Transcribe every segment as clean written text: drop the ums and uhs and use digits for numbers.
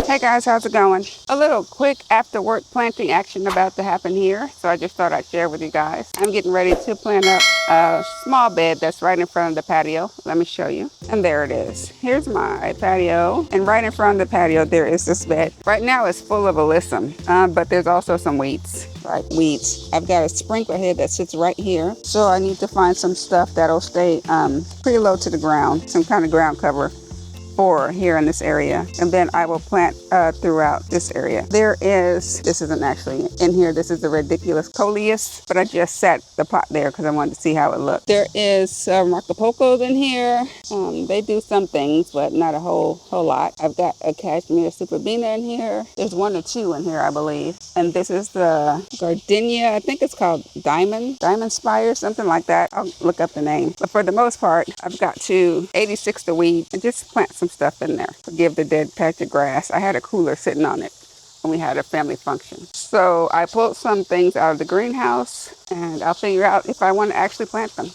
Hey guys, how's it going? A little quick after work planting action about to happen here, so I just thought I'd share with you guys. I'm getting ready to plant up a small bed that's right in front of the patio. Let me show you. And there it is. Here's my patio, and right in front of the patio there is this bed. Right now it's full of alyssum, but there's also some weeds. Weeds. I've got a sprinkler head that sits right here, so I need to find some stuff that'll stay pretty low to the ground, some kind of ground cover for here in this area, and then I will plant throughout this area. This isn't actually in here, this is the ridiculous coleus, but I just set the pot there because I wanted to see how it looked. There is Marcopocos in here. They do some things, but not a whole lot. I've got a cashmere superbina in here. There's one or two in here, I believe. And this is the gardenia, I think it's called diamond spire, something like that. I'll look up the name. But for the most part, I've got to 86 the weed and just plant some stuff in there. Forgive the dead patch of grass. I had a cooler sitting on it when we had a family function. So I pulled some things out of the greenhouse and I'll figure out if I want to actually plant them.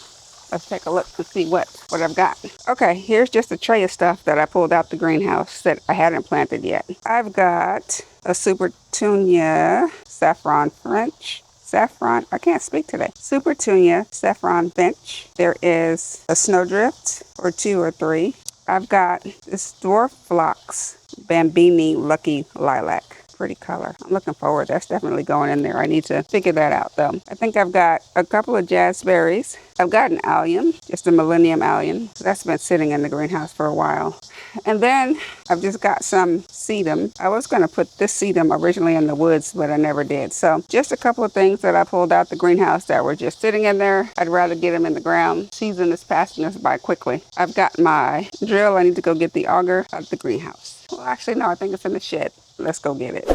Let's take a look to see what I've got. Okay, here's just a tray of stuff that I pulled out the greenhouse that I hadn't planted yet. I've got a Super Tunia saffron French. I can't speak today. Super Tunia saffron finch. There is a snowdrift, or 2 or 3. I've got this dwarf phlox bambini lucky lilac. Pretty color. I'm looking forward. That's definitely going in there. I need to figure that out though. I think I've got a couple of jazzberries. I've got an allium, just a millennium allium. That's been sitting in the greenhouse for a while. And then I've just got some sedum. I was going to put this sedum originally in the woods, but I never did. So just a couple of things that I pulled out the greenhouse that were just sitting in there. I'd rather get them in the ground. Season is passing us by quickly. I've got my drill. I need to go get the auger out of the greenhouse. Well, actually, no, I think it's in the shed. Let's go get it.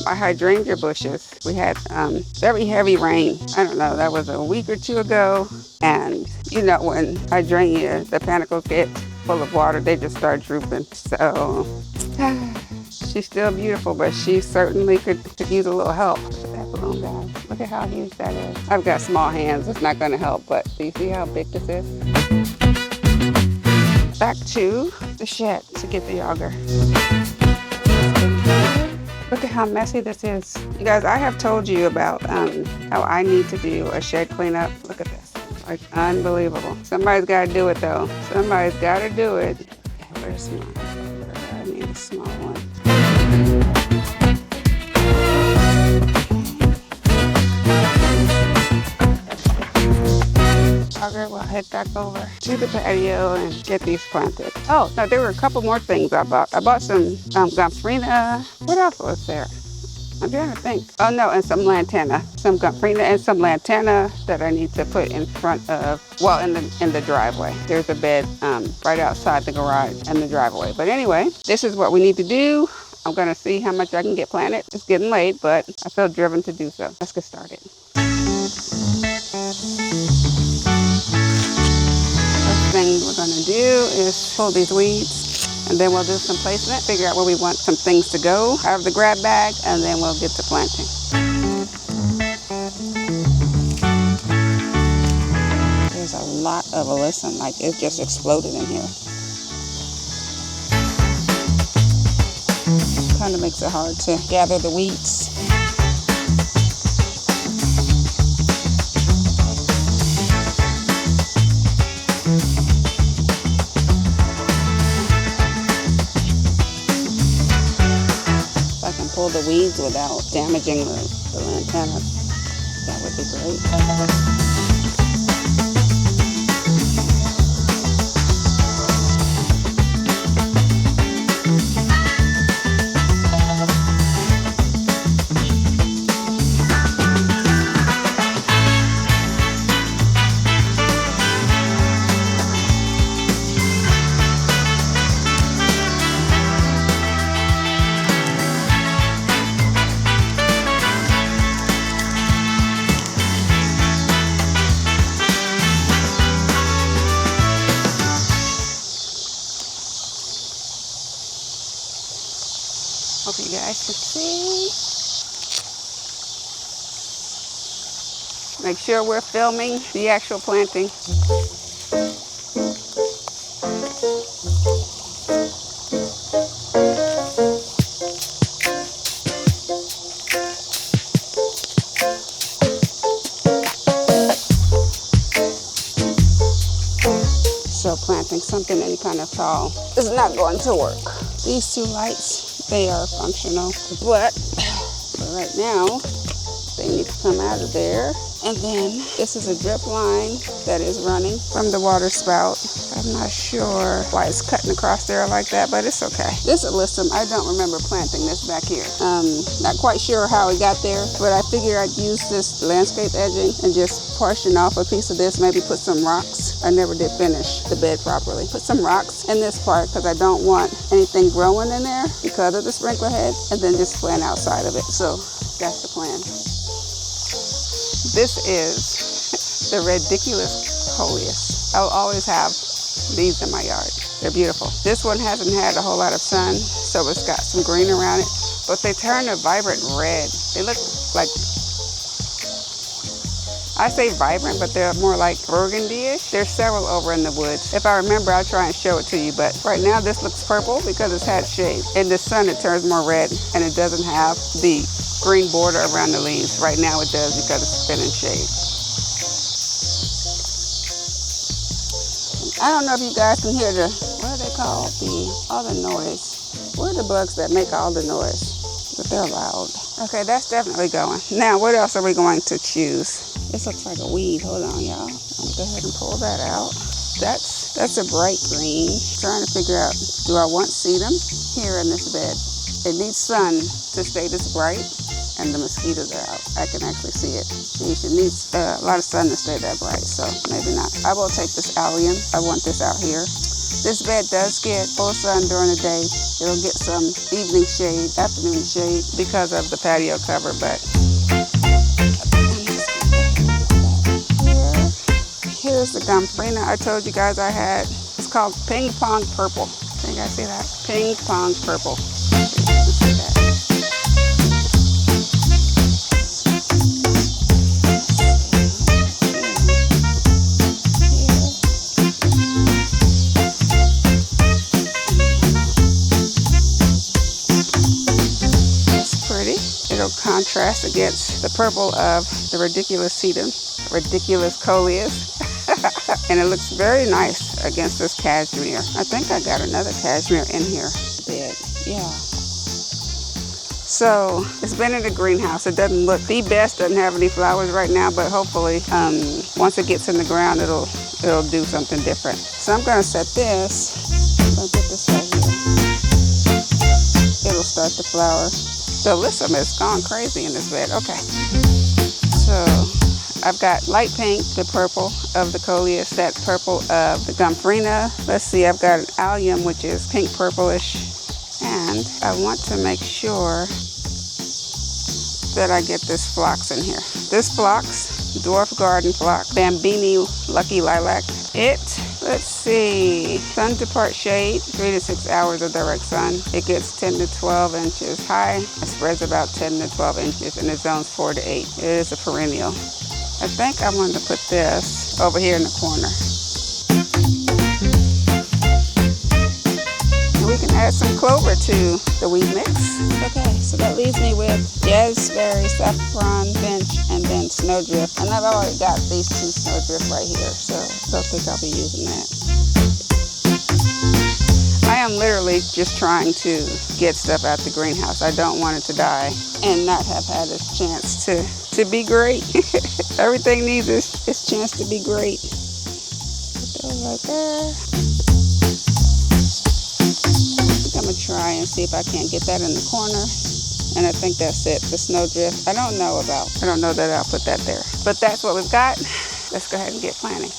My hydrangea bushes, we had very heavy rain. I don't know, that was a week or two ago. And you know, when hydrangea, the panicles get full of water, they just start drooping. So she's still beautiful, but she certainly could use a little help. Look at that balloon, guys. Look at how huge that is. I've got small hands, it's not gonna help, but do you see how big this is? Back to the shed to get the auger. Look at how messy this is. You guys, I have told you about how I need to do a shed cleanup. Look at this. Like, unbelievable. Somebody's got to do it, though. Somebody's got to do it. Okay, where's my auger? I need a small one. We'll head back over to the patio and get these planted. Oh, no, there were a couple more things I bought. I bought some gomphrena. What else was there? I'm trying to think. Oh no, and some lantana. Some gomphrena and some lantana that I need to put in front of, well, in the driveway. There's a bed right outside the garage and the driveway. But anyway, this is what we need to do. I'm gonna see how much I can get planted. It's getting late, but I feel driven to do so. Let's get started. Thing we're going to do is pull these weeds, and then we'll do some placement, figure out where we want some things to go out of the grab bag, and then we'll get to planting. There's a lot of alyssum, like it just exploded in here. Kind of makes it hard to gather the weeds. Pull the weeds without damaging the lantana. That would be great. Hope you guys can see. Make sure we're filming the actual planting. So planting something any kind of tall is not going to work. These two lights, they are functional, but right now they need to come out of there. And then this is a drip line that is running from the water spout. I'm not sure why it's cutting across there like that, but it's okay. This alyssum, I don't remember planting this back here. Not quite sure how it got there, but I figure I'd use this landscape edging and just portion off a piece of this, maybe put some rocks. I never did finish the bed properly. Put some rocks in this part because I don't want anything growing in there because of the sprinkler head, and then just plant outside of it. So that's the plan. This is the ridiculous coleus. I'll always have these in my yard. They're beautiful. This one hasn't had a whole lot of sun, so it's got some green around it, but they turn a vibrant red. They look like, I say vibrant, but they're more like burgundy-ish. There's several over in the woods. If I remember, I'll try and show it to you, but right now this looks purple because it's had shade. In the sun, it turns more red, and it doesn't have the green border around the leaves. Right now it does because it's been in shade. I don't know if you guys can hear the, what are they called? All the noise. What are the bugs that make all the noise? But they're loud. Okay, that's definitely going. Now, what else are we going to choose? This looks like a weed. Hold on, y'all. I'm gonna go ahead and pull that out. That's a bright green. Trying to figure out, do I want sedum here in this bed? It needs sun to stay this bright, and the mosquitoes are out. I can actually see it. It needs a lot of sun to stay that bright, so maybe not. I will take this allium. I want this out here. This bed does get full sun during the day. It'll get some evening shade, afternoon shade because of the patio cover, but here's the gomphrena I told you guys I had. It's called ping pong purple. Can you guys see that? Ping pong purple. Let's see that. It'll contrast against the purple of the ridiculous sedum, ridiculous coleus. And it looks very nice against this cashmere. I think I got another cashmere in here. Yeah. So it's been in the greenhouse. It doesn't look the best, doesn't have any flowers right now, but hopefully once it gets in the ground, it'll do something different. So I'm gonna set this, I'll put this right here. It'll start to flower. The alyssum has gone crazy in this bed. Okay. So I've got light pink, the purple of the coleus, that purple of the gomphrena. Let's see, I've got an allium, which is pink purplish. And I want to make sure that I get this phlox in here. This phlox, dwarf garden phlox, Bambini Lucky Lilac. Let's see, sun to part shade, 3 to 6 hours of direct sun. It gets 10 to 12 inches high. It spreads about 10 to 12 inches and it zones 4 to 8. It is a perennial. I think I wanted to put this over here in the corner. And we can add some clover to the weed mix. Okay, so that leaves me with raspberry, saffron, finch, and then snowdrift. And I've already got these two snowdrift right here, so I don't think I'll be using that. I am literally just trying to get stuff out the greenhouse. I don't want it to die and not have had a chance to be great. Everything needs its chance to be great. Put those right there. I'm gonna try and see if I can't get that in the corner. And I think that's it, the snowdrift. I don't know that I'll put that there. But that's what we've got. Let's go ahead and get planting.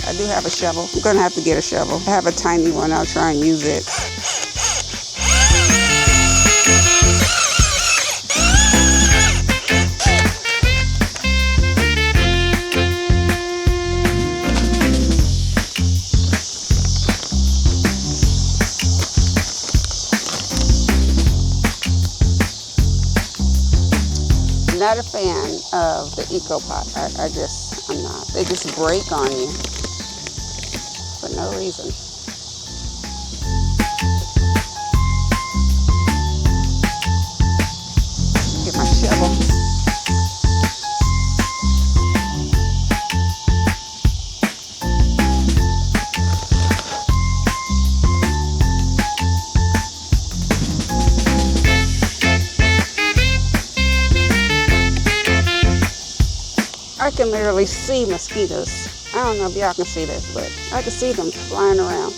I do have a shovel. I'm gonna have to get a shovel. I have a tiny one. I'll try and use it. Not a fan of the eco pot. I'm not. They just break on you for no reason. Get my shovel. I can literally see mosquitoes. I don't know if y'all can see this, but I can see them flying around.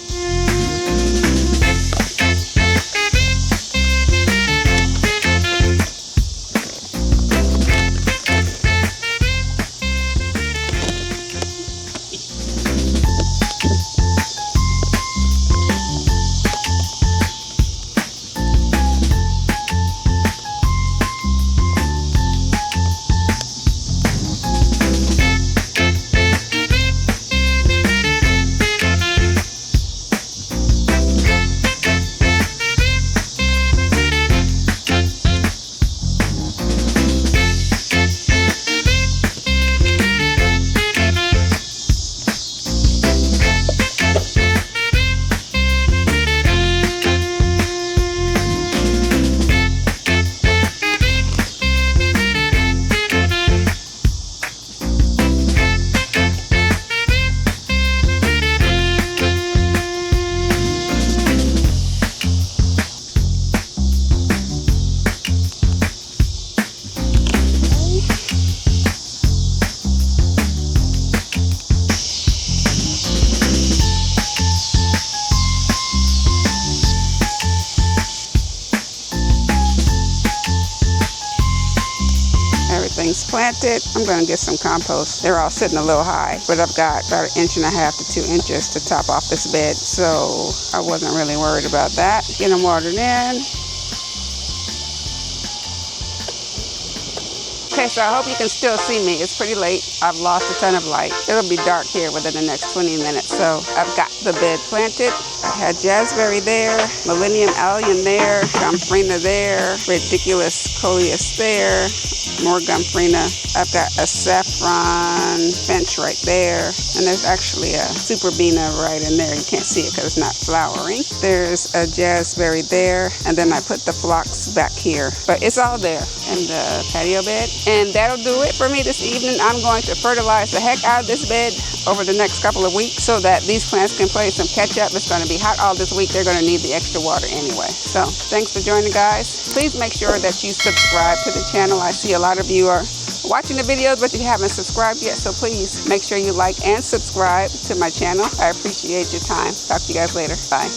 Everything's planted. I'm going to get some compost. They're all sitting a little high, but I've got about 1.5 to 2 inches to top off this bed, so I wasn't really worried about that. Get them watered in. Okay, so I hope you can still see me. It's pretty late. I've lost a ton of light. It'll be dark here within the next 20 minutes. So I've got the bed planted. I had jazzberry there, millennium allium there, gomphrena there, ridiculous coleus there, more gomphrena. I've got a saffron finch right there, and there's actually a superbena right in there. You can't see it because it's not flowering. There's a jazzberry there, and then I put the phlox back here. But it's all there in the patio bed. And that'll do it for me this evening. I'm going to fertilize the heck out of this bed over the next couple of weeks so that these plants can play some catch up. It's going to be hot all this week. They're going to need the extra water anyway. So thanks for joining, guys. Please make sure that you subscribe to the channel. I see a lot of you are watching the videos, but you haven't subscribed yet. So please make sure you like and subscribe to my channel. I appreciate your time. Talk to you guys later. Bye.